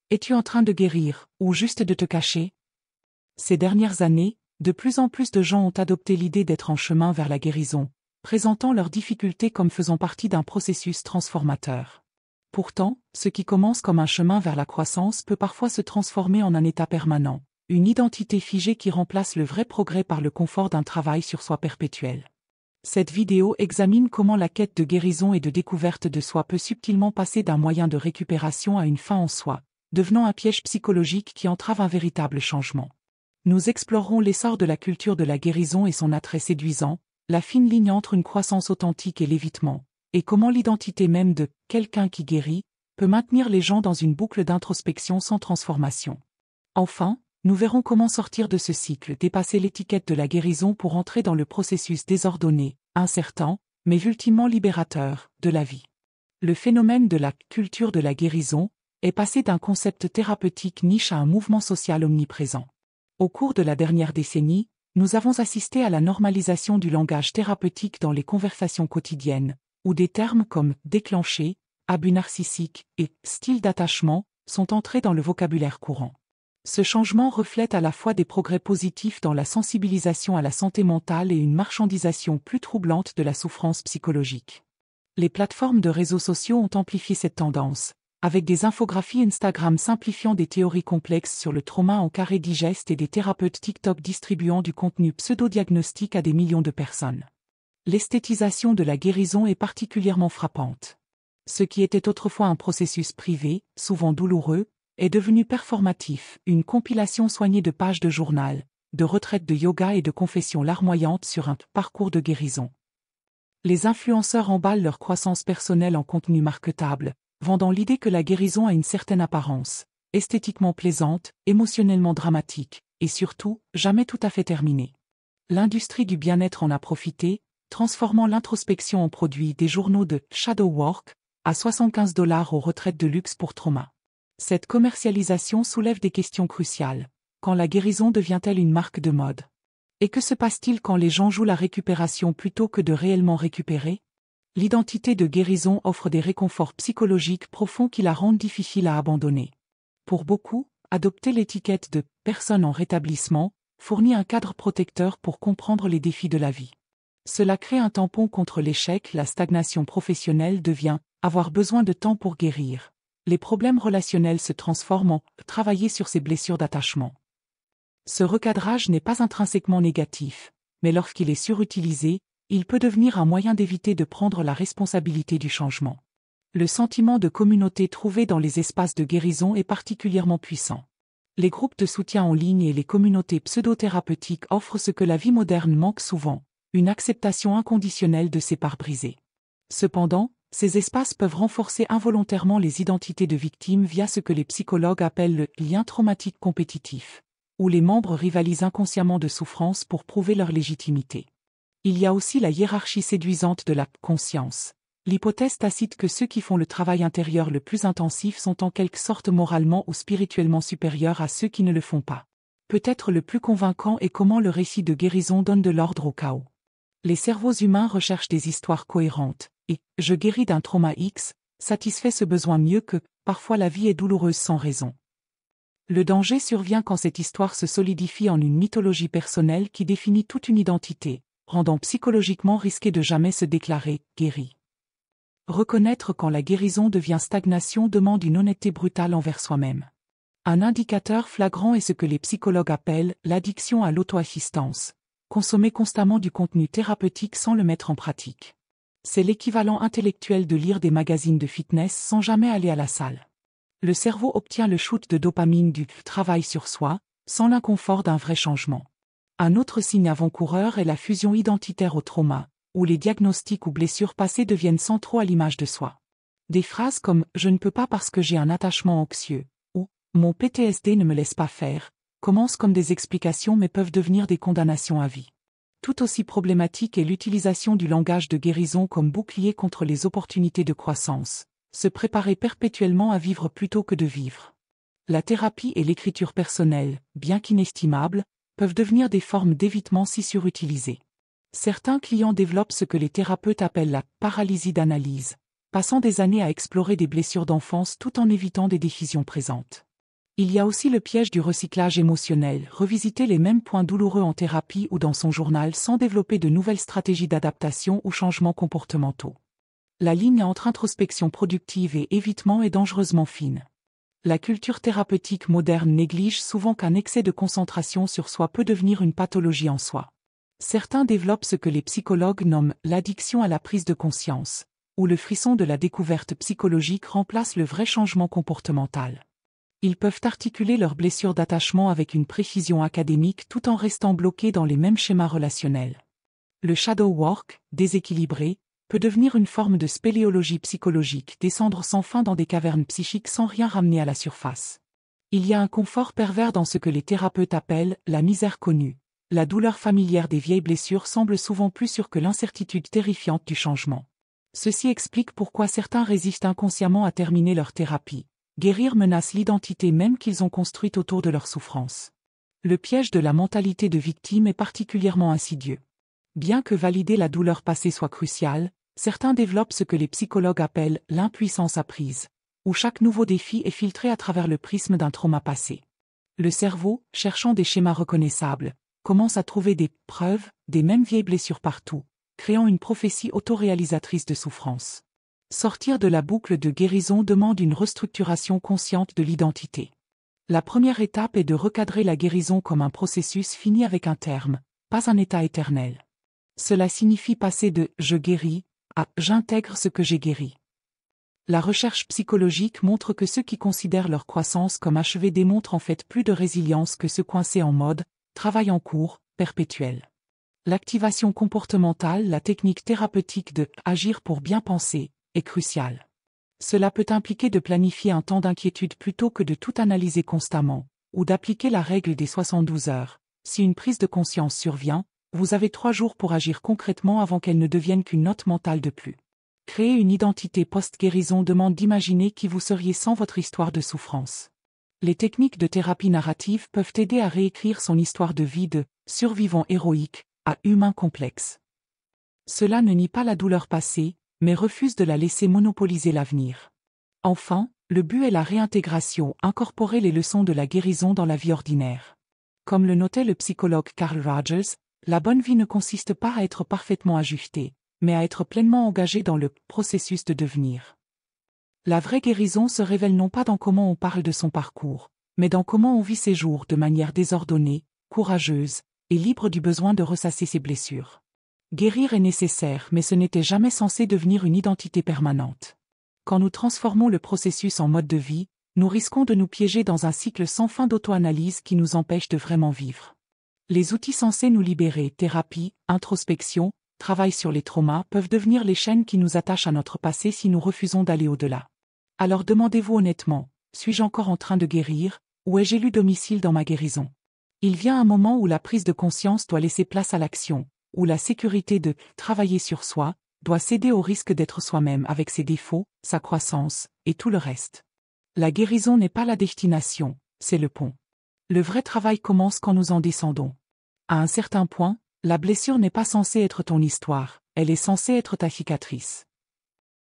Es-tu en train de guérir, ou juste de te cacher? Ces dernières années, de plus en plus de gens ont adopté l'idée d'être en chemin vers la guérison, présentant leurs difficultés comme faisant partie d'un processus transformateur. Pourtant, ce qui commence comme un chemin vers la croissance peut parfois se transformer en un état permanent, une identité figée qui remplace le vrai progrès par le confort d'un travail sur soi perpétuel. Cette vidéo examine comment la quête de guérison et de découverte de soi peut subtilement passer d'un moyen de récupération à une fin en soi, devenant un piège psychologique qui entrave un véritable changement. Nous explorerons l'essor de la culture de la guérison et son attrait séduisant, la fine ligne entre une croissance authentique et l'évitement, et comment l'identité même de « quelqu'un qui guérit » peut maintenir les gens dans une boucle d'introspection sans transformation. Enfin, nous verrons comment sortir de ce cycle, dépasser l'étiquette de la guérison pour entrer dans le processus désordonné, incertain, mais ultimement libérateur, de la vie. Le phénomène de la culture de la guérison est passé d'un concept thérapeutique niche à un mouvement social omniprésent. Au cours de la dernière décennie, nous avons assisté à la normalisation du langage thérapeutique dans les conversations quotidiennes, où des termes comme « déclencher », « abus narcissique » et « style d'attachement » sont entrés dans le vocabulaire courant. Ce changement reflète à la fois des progrès positifs dans la sensibilisation à la santé mentale et une marchandisation plus troublante de la souffrance psychologique. Les plateformes de réseaux sociaux ont amplifié cette tendance, avec des infographies Instagram simplifiant des théories complexes sur le trauma en carré digeste et des thérapeutes TikTok distribuant du contenu pseudo-diagnostique à des millions de personnes. L'esthétisation de la guérison est particulièrement frappante. Ce qui était autrefois un processus privé, souvent douloureux, est devenu performatif, une compilation soignée de pages de journal, de retraites de yoga et de confessions larmoyantes sur un parcours de guérison. Les influenceurs emballent leur croissance personnelle en contenu marketable, vendant l'idée que la guérison a une certaine apparence, esthétiquement plaisante, émotionnellement dramatique, et surtout, jamais tout à fait terminée. L'industrie du bien-être en a profité, transformant l'introspection en produit des journaux de « shadow work » à $75 aux retraites de luxe pour trauma. Cette commercialisation soulève des questions cruciales. Quand la guérison devient-elle une marque de mode? Et que se passe-t-il quand les gens jouent la récupération plutôt que de réellement récupérer? L'identité de guérison offre des réconforts psychologiques profonds qui la rendent difficile à abandonner. Pour beaucoup, adopter l'étiquette de « personne en rétablissement » fournit un cadre protecteur pour comprendre les défis de la vie. Cela crée un tampon contre l'échec, la stagnation professionnelle devient « avoir besoin de temps pour guérir ». Les problèmes relationnels se transforment en « travailler sur ses blessures d'attachement ». Ce recadrage n'est pas intrinsèquement négatif, mais lorsqu'il est surutilisé, il peut devenir un moyen d'éviter de prendre la responsabilité du changement. Le sentiment de communauté trouvé dans les espaces de guérison est particulièrement puissant. Les groupes de soutien en ligne et les communautés pseudo-thérapeutiques offrent ce que la vie moderne manque souvent, une acceptation inconditionnelle de ses parts brisées. Cependant, ces espaces peuvent renforcer involontairement les identités de victimes via ce que les psychologues appellent le lien traumatique compétitif, où les membres rivalisent inconsciemment de souffrance pour prouver leur légitimité. Il y a aussi la hiérarchie séduisante de la conscience, l'hypothèse tacite que ceux qui font le travail intérieur le plus intensif sont en quelque sorte moralement ou spirituellement supérieurs à ceux qui ne le font pas. Peut-être le plus convaincant est comment le récit de guérison donne de l'ordre au chaos. Les cerveaux humains recherchent des histoires cohérentes, et « je guéris d'un trauma X » satisfait ce besoin mieux que « parfois la vie est douloureuse sans raison ». Le danger survient quand cette histoire se solidifie en une mythologie personnelle qui définit toute une identité, rendant psychologiquement risqué de jamais se déclarer « guéri ». Reconnaître quand la guérison devient stagnation demande une honnêteté brutale envers soi-même. Un indicateur flagrant est ce que les psychologues appellent l'addiction à l'auto-assistance, consommer constamment du contenu thérapeutique sans le mettre en pratique. C'est l'équivalent intellectuel de lire des magazines de fitness sans jamais aller à la salle. Le cerveau obtient le shoot de dopamine du travail sur soi, sans l'inconfort d'un vrai changement. Un autre signe avant-coureur est la fusion identitaire au trauma, où les diagnostics ou blessures passées deviennent centraux à l'image de soi. Des phrases comme « je ne peux pas parce que j'ai un attachement anxieux » ou « mon PTSD ne me laisse pas faire » commencent comme des explications mais peuvent devenir des condamnations à vie. Tout aussi problématique est l'utilisation du langage de guérison comme bouclier contre les opportunités de croissance, se préparer perpétuellement à vivre plutôt que de vivre. La thérapie et l'écriture personnelle, bien qu'inestimables, peuvent devenir des formes d'évitement si surutilisées. Certains clients développent ce que les thérapeutes appellent la paralysie d'analyse, passant des années à explorer des blessures d'enfance tout en évitant des décisions présentes. Il y a aussi le piège du recyclage émotionnel, revisiter les mêmes points douloureux en thérapie ou dans son journal sans développer de nouvelles stratégies d'adaptation ou changements comportementaux. La ligne entre introspection productive et évitement est dangereusement fine. La culture thérapeutique moderne néglige souvent qu'un excès de concentration sur soi peut devenir une pathologie en soi. Certains développent ce que les psychologues nomment l'addiction à la prise de conscience, où le frisson de la découverte psychologique remplace le vrai changement comportemental. Ils peuvent articuler leurs blessures d'attachement avec une précision académique tout en restant bloqués dans les mêmes schémas relationnels. Le shadow work, déséquilibré, peut devenir une forme de spéléologie psychologique, descendre sans fin dans des cavernes psychiques sans rien ramener à la surface. Il y a un confort pervers dans ce que les thérapeutes appellent la misère connue. La douleur familière des vieilles blessures semble souvent plus sûre que l'incertitude terrifiante du changement. Ceci explique pourquoi certains résistent inconsciemment à terminer leur thérapie. Guérir menace l'identité même qu'ils ont construite autour de leur souffrance. Le piège de la mentalité de victime est particulièrement insidieux. Bien que valider la douleur passée soit crucial, certains développent ce que les psychologues appellent l'impuissance apprise, où chaque nouveau défi est filtré à travers le prisme d'un trauma passé. Le cerveau, cherchant des schémas reconnaissables, commence à trouver des preuves des mêmes vieilles blessures partout, créant une prophétie autoréalisatrice de souffrance. Sortir de la boucle de guérison demande une restructuration consciente de l'identité. La première étape est de recadrer la guérison comme un processus fini avec un terme, pas un état éternel. Cela signifie passer de « je guéris » à « j'intègre ce que j'ai guéri ». La recherche psychologique montre que ceux qui considèrent leur croissance comme achevée démontrent en fait plus de résilience que ceux coincés en mode « travail en cours » perpétuel. L'activation comportementale, la technique thérapeutique de « agir pour bien penser » est cruciale. Cela peut impliquer de planifier un temps d'inquiétude plutôt que de tout analyser constamment, ou d'appliquer la règle des 72 heures. Si une prise de conscience survient, vous avez 3 jours pour agir concrètement avant qu'elle ne devienne qu'une note mentale de plus. Créer une identité post-guérison demande d'imaginer qui vous seriez sans votre histoire de souffrance. Les techniques de thérapie narrative peuvent aider à réécrire son histoire de vie de « survivant héroïque » à « humain complexe ». Cela ne nie pas la douleur passée, mais refuse de la laisser monopoliser l'avenir. Enfin, le but est la réintégration, incorporer les leçons de la guérison dans la vie ordinaire. Comme le notait le psychologue Carl Rogers, la bonne vie ne consiste pas à être parfaitement ajustée, mais à être pleinement engagée dans le processus de devenir. La vraie guérison se révèle non pas dans comment on parle de son parcours, mais dans comment on vit ses jours de manière désordonnée, courageuse, et libre du besoin de ressasser ses blessures. Guérir est nécessaire, mais ce n'était jamais censé devenir une identité permanente. Quand nous transformons le processus en mode de vie, nous risquons de nous piéger dans un cycle sans fin d'auto-analyse qui nous empêche de vraiment vivre. Les outils censés nous libérer, thérapie, introspection, travail sur les traumas, peuvent devenir les chaînes qui nous attachent à notre passé si nous refusons d'aller au-delà. Alors demandez-vous honnêtement, suis-je encore en train de guérir, ou ai-je élu domicile dans ma guérison? Il vient un moment où la prise de conscience doit laisser place à l'action, où la sécurité de « travailler sur soi » doit céder au risque d'être soi-même avec ses défauts, sa croissance, et tout le reste. La guérison n'est pas la destination, c'est le pont. Le vrai travail commence quand nous en descendons. À un certain point, la blessure n'est pas censée être ton histoire, elle est censée être ta cicatrice.